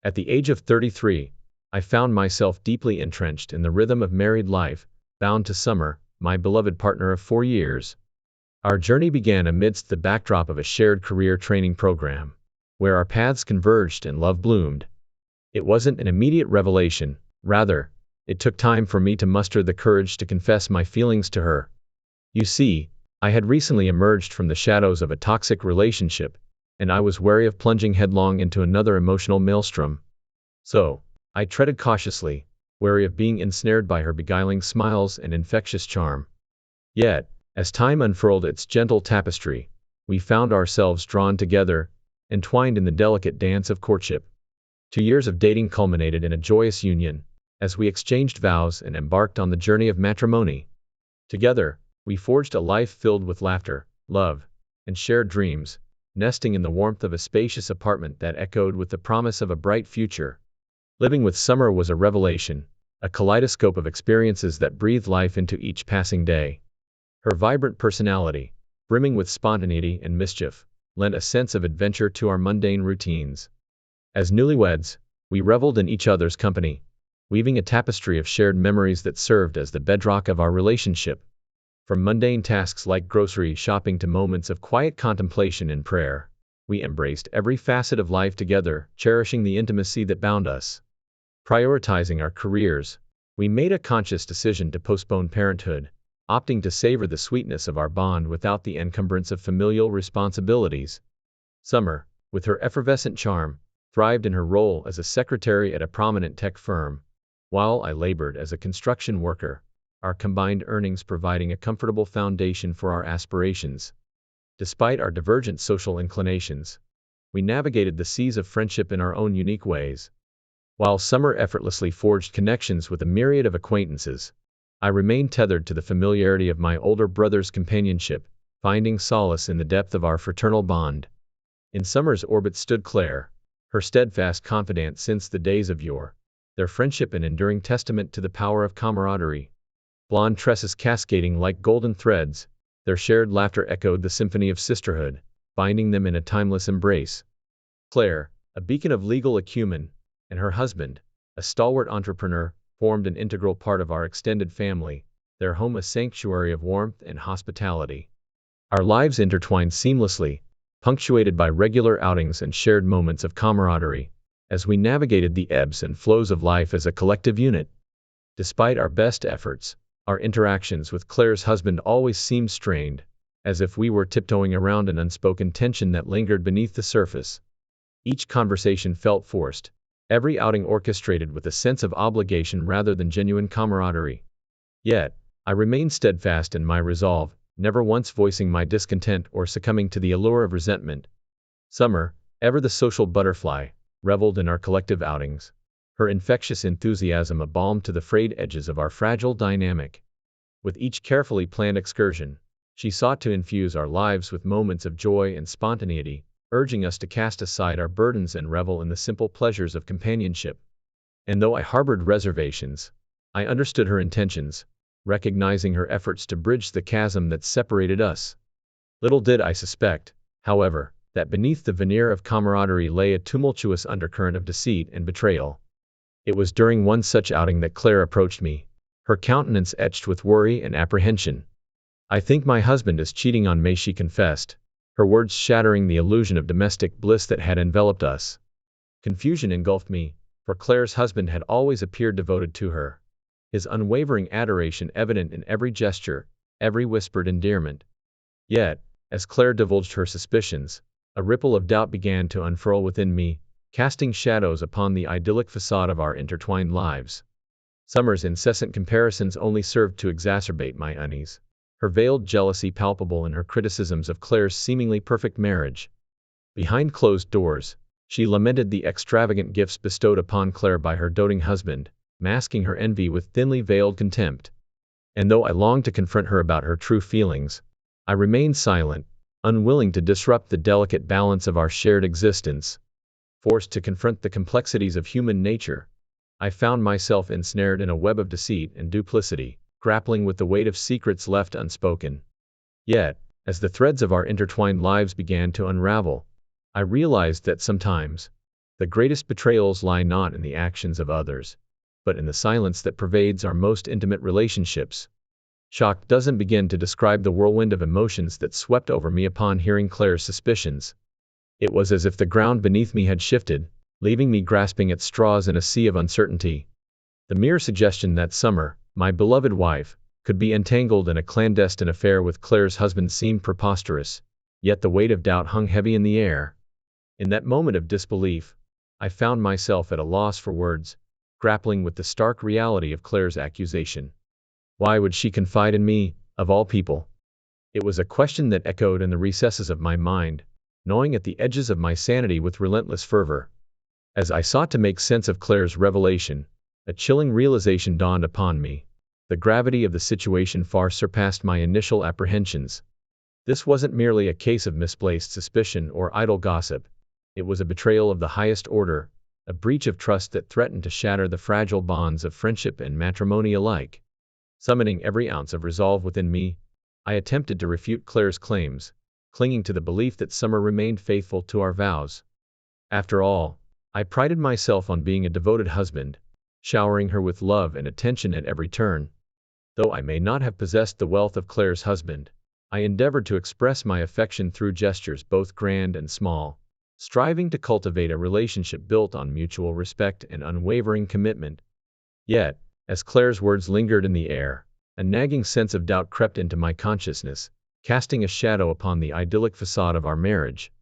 At the age of 33, I found myself deeply entrenched in the rhythm of married life, bound to Summer, my beloved partner of 4 years. Our journey began amidst the backdrop of a shared career training program, where our paths converged and love bloomed. It wasn't an immediate revelation, rather, it took time for me to muster the courage to confess my feelings to her. You see, I had recently emerged from the shadows of a toxic relationship, and I was wary of plunging headlong into another emotional maelstrom. So, I treaded cautiously, wary of being ensnared by her beguiling smiles and infectious charm. Yet, as time unfurled its gentle tapestry, we found ourselves drawn together, entwined in the delicate dance of courtship. 2 years of dating culminated in a joyous union, as we exchanged vows and embarked on the journey of matrimony. Together, we forged a life filled with laughter, love, and shared dreams, nesting in the warmth of a spacious apartment that echoed with the promise of a bright future. Living with Summer was a revelation, a kaleidoscope of experiences that breathed life into each passing day. Her vibrant personality, brimming with spontaneity and mischief, lent a sense of adventure to our mundane routines. As newlyweds, we reveled in each other's company, weaving a tapestry of shared memories that served as the bedrock of our relationship. From mundane tasks like grocery shopping to moments of quiet contemplation and prayer, we embraced every facet of life together, cherishing the intimacy that bound us. Prioritizing our careers, we made a conscious decision to postpone parenthood, opting to savor the sweetness of our bond without the encumbrance of familial responsibilities. Summer, with her effervescent charm, thrived in her role as a secretary at a prominent tech firm, while I labored as a construction worker, our combined earnings providing a comfortable foundation for our aspirations. Despite our divergent social inclinations, we navigated the seas of friendship in our own unique ways. While Summer effortlessly forged connections with a myriad of acquaintances, I remained tethered to the familiarity of my older brother's companionship, finding solace in the depth of our fraternal bond. In Summer's orbit stood Claire, her steadfast confidant since the days of yore, their friendship an enduring testament to the power of camaraderie. Blonde tresses cascading like golden threads, their shared laughter echoed the symphony of sisterhood, binding them in a timeless embrace. Claire, a beacon of legal acumen, and her husband, a stalwart entrepreneur, formed an integral part of our extended family, their home a sanctuary of warmth and hospitality. Our lives intertwined seamlessly, punctuated by regular outings and shared moments of camaraderie, as we navigated the ebbs and flows of life as a collective unit. Despite our best efforts, our interactions with Claire's husband always seemed strained, as if we were tiptoeing around an unspoken tension that lingered beneath the surface. Each conversation felt forced, every outing orchestrated with a sense of obligation rather than genuine camaraderie. Yet, I remained steadfast in my resolve, never once voicing my discontent or succumbing to the allure of resentment. Summer, ever the social butterfly, reveled in our collective outings, her infectious enthusiasm a balm to the frayed edges of our fragile dynamic. With each carefully planned excursion, she sought to infuse our lives with moments of joy and spontaneity, urging us to cast aside our burdens and revel in the simple pleasures of companionship. And though I harbored reservations, I understood her intentions, recognizing her efforts to bridge the chasm that separated us. Little did I suspect, however, that beneath the veneer of camaraderie lay a tumultuous undercurrent of deceit and betrayal. It was during one such outing that Claire approached me, her countenance etched with worry and apprehension. "I think my husband is cheating on me," she confessed, her words shattering the illusion of domestic bliss that had enveloped us. Confusion engulfed me, for Claire's husband had always appeared devoted to her, his unwavering adoration evident in every gesture, every whispered endearment. Yet, as Claire divulged her suspicions, a ripple of doubt began to unfurl within me, casting shadows upon the idyllic facade of our intertwined lives. Summer's incessant comparisons only served to exacerbate my unease, her veiled jealousy palpable in her criticisms of Claire's seemingly perfect marriage. Behind closed doors, she lamented the extravagant gifts bestowed upon Claire by her doting husband, masking her envy with thinly veiled contempt. And though I longed to confront her about her true feelings, I remained silent, unwilling to disrupt the delicate balance of our shared existence. Forced to confront the complexities of human nature, I found myself ensnared in a web of deceit and duplicity, grappling with the weight of secrets left unspoken. Yet, as the threads of our intertwined lives began to unravel, I realized that sometimes, The greatest betrayals lie not in the actions of others, but in the silence that pervades our most intimate relationships. Shock doesn't begin to describe the whirlwind of emotions that swept over me upon hearing Claire's suspicions. It was as if the ground beneath me had shifted, leaving me grasping at straws in a sea of uncertainty. The mere suggestion that Summer, my beloved wife, could be entangled in a clandestine affair with Claire's husband seemed preposterous, yet the weight of doubt hung heavy in the air. In that moment of disbelief, I found myself at a loss for words, grappling with the stark reality of Claire's accusation. Why would she confide in me, of all people? It was a question that echoed in the recesses of my mind, gnawing at the edges of my sanity with relentless fervor. As I sought to make sense of Claire's revelation, a chilling realization dawned upon me. The gravity of the situation far surpassed my initial apprehensions. This wasn't merely a case of misplaced suspicion or idle gossip. It was a betrayal of the highest order, a breach of trust that threatened to shatter the fragile bonds of friendship and matrimony alike. Summoning every ounce of resolve within me, I attempted to refute Claire's claims, clinging to the belief that Summer remained faithful to our vows. After all, I prided myself on being a devoted husband, showering her with love and attention at every turn. Though I may not have possessed the wealth of Claire's husband, I endeavored to express my affection through gestures both grand and small, striving to cultivate a relationship built on mutual respect and unwavering commitment. Yet, as Claire's words lingered in the air, a nagging sense of doubt crept into my consciousness, casting a shadow upon the idyllic facade of our marriage.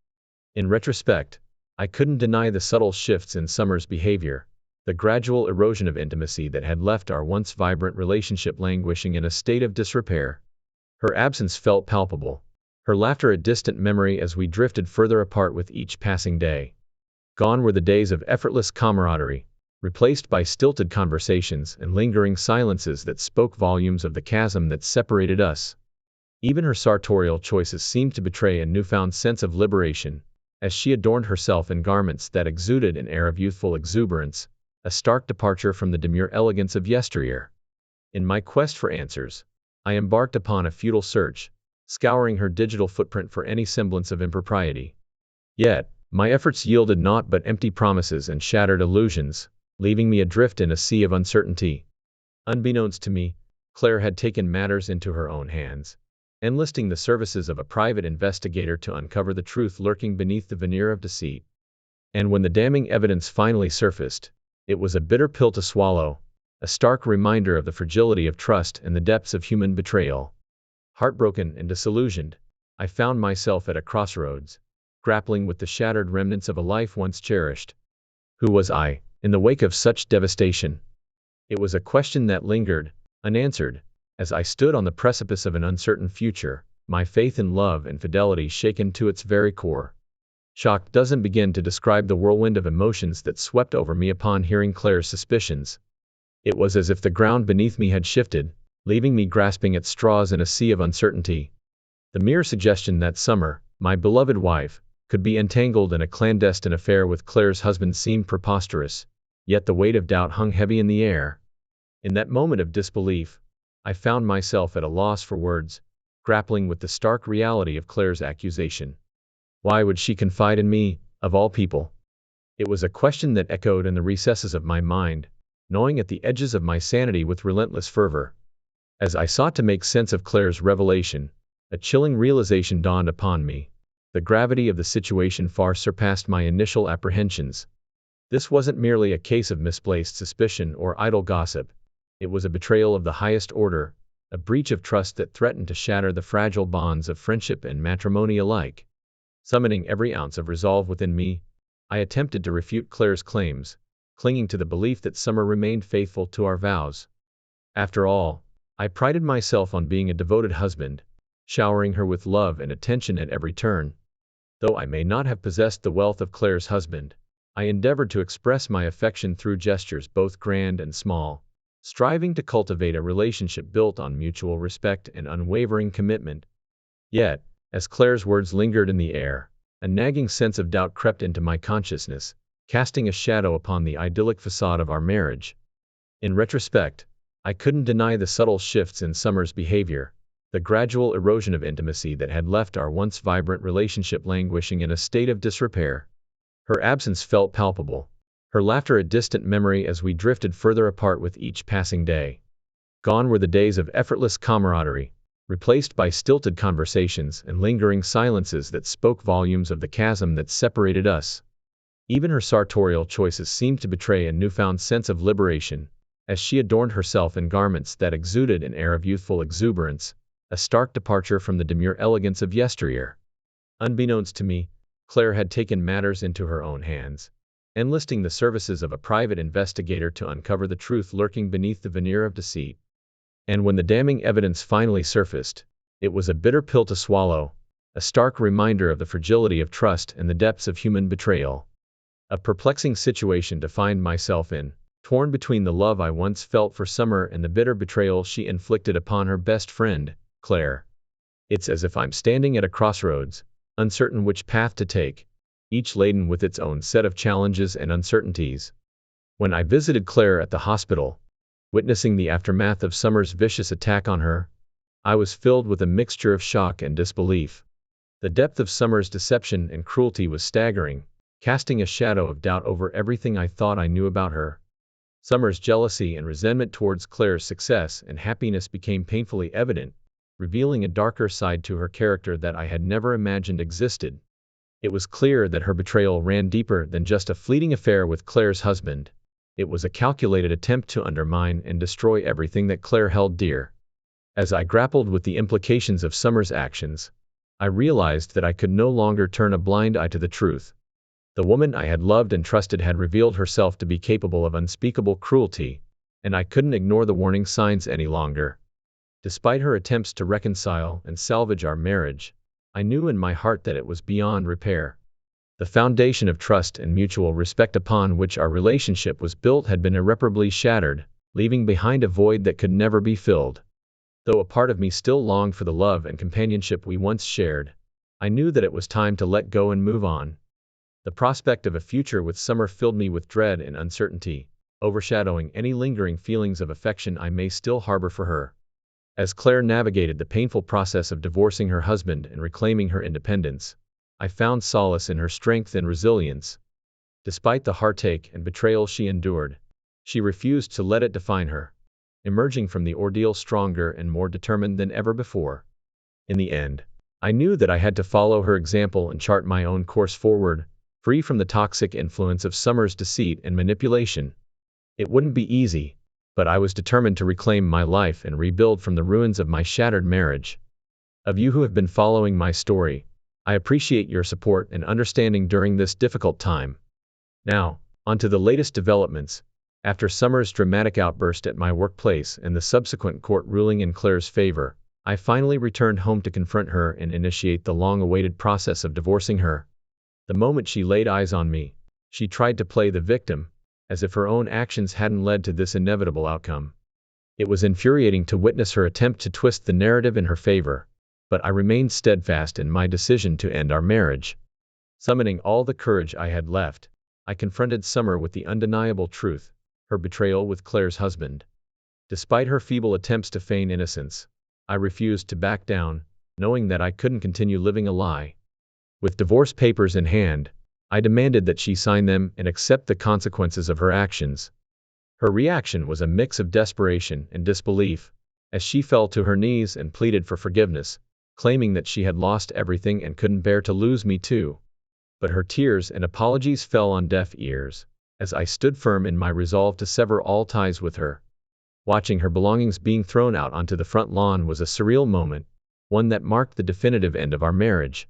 In retrospect, I couldn't deny the subtle shifts in Summer's behavior, the gradual erosion of intimacy that had left our once vibrant relationship languishing in a state of disrepair. Her absence felt palpable, her laughter a distant memory as we drifted further apart with each passing day. Gone were the days of effortless camaraderie, replaced by stilted conversations and lingering silences that spoke volumes of the chasm that separated us. Even her sartorial choices seemed to betray a newfound sense of liberation, as she adorned herself in garments that exuded an air of youthful exuberance, a stark departure from the demure elegance of yesteryear. In my quest for answers, I embarked upon a futile search, scouring her digital footprint for any semblance of impropriety. Yet, my efforts yielded naught but empty promises and shattered illusions, leaving me adrift in a sea of uncertainty. Unbeknownst to me, Claire had taken matters into her own hands, enlisting the services of a private investigator to uncover the truth lurking beneath the veneer of deceit. And when the damning evidence finally surfaced, it was a bitter pill to swallow, a stark reminder of the fragility of trust and the depths of human betrayal. Heartbroken and disillusioned, I found myself at a crossroads, grappling with the shattered remnants of a life once cherished. Who was I, in the wake of such devastation? It was a question that lingered, unanswered, as I stood on the precipice of an uncertain future, my faith in love and fidelity shaken to its very core. Shock doesn't begin to describe the whirlwind of emotions that swept over me upon hearing Claire's suspicions. It was as if the ground beneath me had shifted, leaving me grasping at straws in a sea of uncertainty. The mere suggestion that Summer, my beloved wife, could be entangled in a clandestine affair with Claire's husband seemed preposterous, yet the weight of doubt hung heavy in the air. In that moment of disbelief, I found myself at a loss for words, grappling with the stark reality of Claire's accusation. Why would she confide in me, of all people? It was a question that echoed in the recesses of my mind, gnawing at the edges of my sanity with relentless fervor. As I sought to make sense of Claire's revelation, a chilling realization dawned upon me. The gravity of the situation far surpassed my initial apprehensions. This wasn't merely a case of misplaced suspicion or idle gossip. It was a betrayal of the highest order, a breach of trust that threatened to shatter the fragile bonds of friendship and matrimony alike. Summoning every ounce of resolve within me, I attempted to refute Claire's claims, clinging to the belief that Summer remained faithful to our vows. After all, I prided myself on being a devoted husband, showering her with love and attention at every turn. Though I may not have possessed the wealth of Claire's husband, I endeavored to express my affection through gestures both grand and small, striving to cultivate a relationship built on mutual respect and unwavering commitment. Yet, as Claire's words lingered in the air, a nagging sense of doubt crept into my consciousness, casting a shadow upon the idyllic facade of our marriage. In retrospect, I couldn't deny the subtle shifts in Summer's behavior, the gradual erosion of intimacy that had left our once vibrant relationship languishing in a state of disrepair. Her absence felt palpable, her laughter a distant memory as we drifted further apart with each passing day. Gone were the days of effortless camaraderie, replaced by stilted conversations and lingering silences that spoke volumes of the chasm that separated us. Even her sartorial choices seemed to betray a newfound sense of liberation, as she adorned herself in garments that exuded an air of youthful exuberance, a stark departure from the demure elegance of yesteryear. Unbeknownst to me, Claire had taken matters into her own hands, enlisting the services of a private investigator to uncover the truth lurking beneath the veneer of deceit. And when the damning evidence finally surfaced, it was a bitter pill to swallow, a stark reminder of the fragility of trust and the depths of human betrayal. A perplexing situation to find myself in, torn between the love I once felt for Summer and the bitter betrayal she inflicted upon her best friend, Claire. It's as if I'm standing at a crossroads, uncertain which path to take, each laden with its own set of challenges and uncertainties. When I visited Claire at the hospital, witnessing the aftermath of Summer's vicious attack on her, I was filled with a mixture of shock and disbelief. The depth of Summer's deception and cruelty was staggering, casting a shadow of doubt over everything I thought I knew about her. Summer's jealousy and resentment towards Claire's success and happiness became painfully evident, revealing a darker side to her character that I had never imagined existed. It was clear that her betrayal ran deeper than just a fleeting affair with Claire's husband. It was a calculated attempt to undermine and destroy everything that Claire held dear. As I grappled with the implications of Summer's actions, I realized that I could no longer turn a blind eye to the truth. The woman I had loved and trusted had revealed herself to be capable of unspeakable cruelty, and I couldn't ignore the warning signs any longer. Despite her attempts to reconcile and salvage our marriage, I knew in my heart that it was beyond repair. The foundation of trust and mutual respect upon which our relationship was built had been irreparably shattered, leaving behind a void that could never be filled. Though a part of me still longed for the love and companionship we once shared, I knew that it was time to let go and move on. The prospect of a future with Summer filled me with dread and uncertainty, overshadowing any lingering feelings of affection I may still harbor for her. As Claire navigated the painful process of divorcing her husband and reclaiming her independence, I found solace in her strength and resilience. Despite the heartache and betrayal she endured, she refused to let it define her, emerging from the ordeal stronger and more determined than ever before. In the end, I knew that I had to follow her example and chart my own course forward, free from the toxic influence of Summer's deceit and manipulation. It wouldn't be easy, but I was determined to reclaim my life and rebuild from the ruins of my shattered marriage. Of you who have been following my story, I appreciate your support and understanding during this difficult time. Now, on to the latest developments. After Summer's dramatic outburst at my workplace and the subsequent court ruling in Claire's favor, I finally returned home to confront her and initiate the long-awaited process of divorcing her. The moment she laid eyes on me, she tried to play the victim, as if her own actions hadn't led to this inevitable outcome. It was infuriating to witness her attempt to twist the narrative in her favor, but I remained steadfast in my decision to end our marriage. Summoning all the courage I had left, I confronted Summer with the undeniable truth, her betrayal with Claire's husband. Despite her feeble attempts to feign innocence, I refused to back down, knowing that I couldn't continue living a lie. With divorce papers in hand, I demanded that she sign them and accept the consequences of her actions. Her reaction was a mix of desperation and disbelief, as she fell to her knees and pleaded for forgiveness, claiming that she had lost everything and couldn't bear to lose me too. But her tears and apologies fell on deaf ears, as I stood firm in my resolve to sever all ties with her. Watching her belongings being thrown out onto the front lawn was a surreal moment, one that marked the definitive end of our marriage.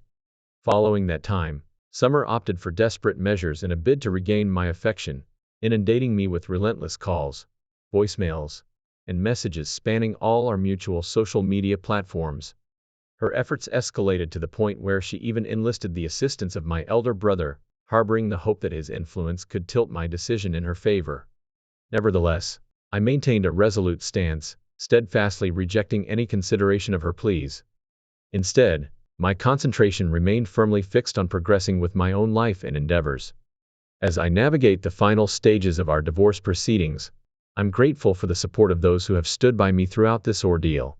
Following that time, Summer opted for desperate measures in a bid to regain my affection, inundating me with relentless calls, voicemails, and messages spanning all our mutual social media platforms. Her efforts escalated to the point where she even enlisted the assistance of my elder brother, harboring the hope that his influence could tilt my decision in her favor. Nevertheless, I maintained a resolute stance, steadfastly rejecting any consideration of her pleas. Instead, my concentration remained firmly fixed on progressing with my own life and endeavors. As I navigate the final stages of our divorce proceedings, I'm grateful for the support of those who have stood by me throughout this ordeal.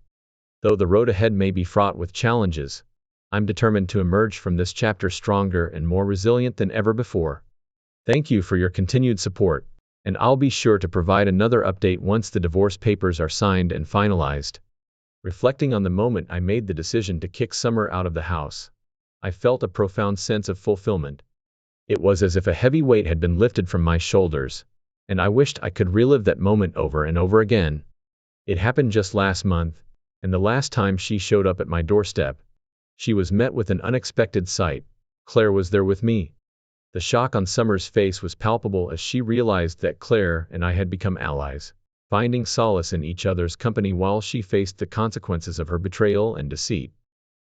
Though the road ahead may be fraught with challenges, I'm determined to emerge from this chapter stronger and more resilient than ever before. Thank you for your continued support, and I'll be sure to provide another update once the divorce papers are signed and finalized. Reflecting on the moment I made the decision to kick Summer out of the house, I felt a profound sense of fulfillment. It was as if a heavy weight had been lifted from my shoulders, and I wished I could relive that moment over and over again. It happened just last month, and the last time she showed up at my doorstep, she was met with an unexpected sight. Claire was there with me. The shock on Summer's face was palpable as she realized that Claire and I had become allies, finding solace in each other's company while she faced the consequences of her betrayal and deceit.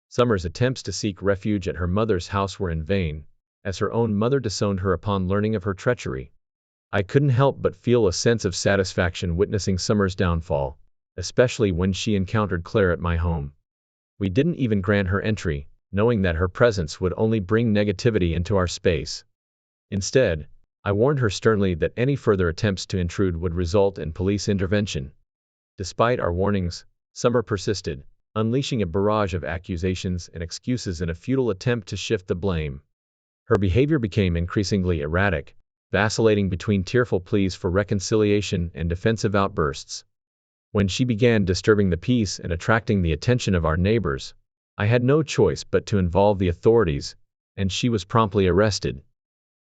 Summer's attempts to seek refuge at her mother's house were in vain, as her own mother disowned her upon learning of her treachery. I couldn't help but feel a sense of satisfaction witnessing Summer's downfall, especially when she encountered Claire at my home. We didn't even grant her entry, knowing that her presence would only bring negativity into our space. Instead, I warned her sternly that any further attempts to intrude would result in police intervention. Despite our warnings, Summer persisted, unleashing a barrage of accusations and excuses in a futile attempt to shift the blame. Her behavior became increasingly erratic, vacillating between tearful pleas for reconciliation and defensive outbursts. When she began disturbing the peace and attracting the attention of our neighbors, I had no choice but to involve the authorities, and she was promptly arrested.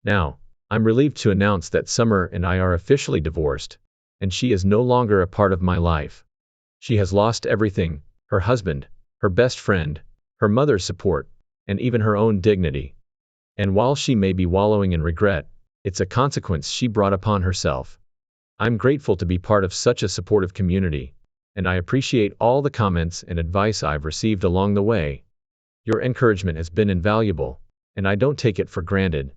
Now, I'm relieved to announce that Summer and I are officially divorced, and she is no longer a part of my life. She has lost everything: her husband, her best friend, her mother's support, and even her own dignity. And while she may be wallowing in regret, it's a consequence she brought upon herself. I'm grateful to be part of such a supportive community, and I appreciate all the comments and advice I've received along the way. Your encouragement has been invaluable, and I don't take it for granted.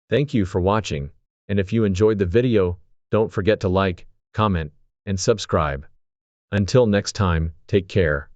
Thank you for watching, and if you enjoyed the video, don't forget to like, comment, and subscribe. Until next time, take care.